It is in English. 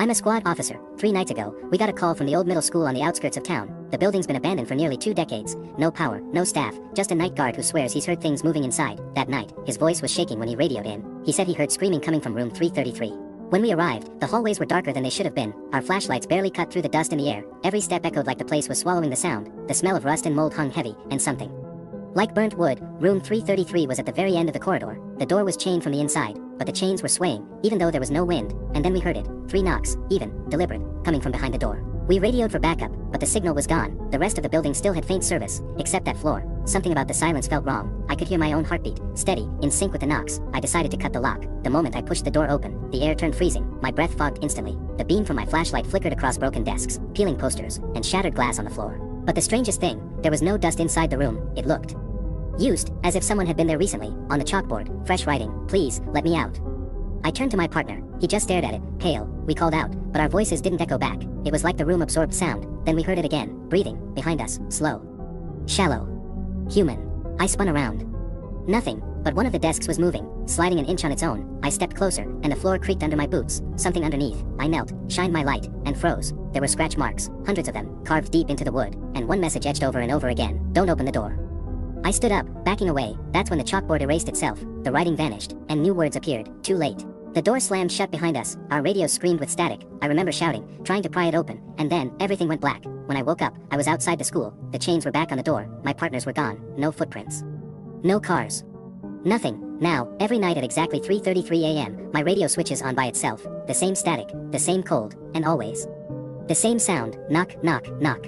I'm a squad officer. 3 nights ago, we got a call from the old middle school on the outskirts of town. The building's been abandoned for nearly 2 decades. No power, no staff, just a night guard who swears he's heard things moving inside. That night, his voice was shaking when he radioed in. He said he heard screaming coming from room 333. When we arrived, the hallways were darker than they should have been. Our flashlights barely cut through the dust in the air. Every step echoed like the place was swallowing the sound. The smell of rust and mold hung heavy, and something like burnt wood. Room 333 was at the very end of the corridor. The door was chained from the inside, but the chains were swaying, even though there was no wind. And then we heard it. 3 knocks, even, deliberate, coming from behind the door. We radioed for backup, but the signal was gone. The rest of the building still had faint service, except that floor. Something about the silence felt wrong. I could hear my own heartbeat, steady, in sync with the knocks. I decided to cut the lock. The moment I pushed the door open, the air turned freezing. My breath fogged instantly. The beam from my flashlight flickered across broken desks, peeling posters, and shattered glass on the floor. But the strangest thing, there was no dust inside the room. It looked used, as if someone had been there recently. On the chalkboard, fresh writing, "Please, let me out." I turned to my partner. He just stared at it, pale. We called out, but our voices didn't echo back. It was like the room absorbed sound. Then we heard it again, breathing, behind us, slow, shallow, human. I spun around. Nothing, but one of the desks was moving, sliding an inch on its own. I stepped closer, and the floor creaked under my boots. Something underneath. I knelt, shined my light, and froze. There were scratch marks, hundreds of them, carved deep into the wood, and one message etched over and over again: "Don't open the door." I stood up, backing away. That's when the chalkboard erased itself. The writing vanished, and new words appeared. Too late. The door slammed shut behind us. Our radio screamed with static. I remember shouting, trying to pry it open, and then everything went black. When I woke up, I was outside the school. The chains were back on the door. My partners were gone. No footprints. No cars. Nothing. Now, every night at exactly 3:33 a.m., my radio switches on by itself. The same static, the same cold, and always the same sound: knock, knock, knock.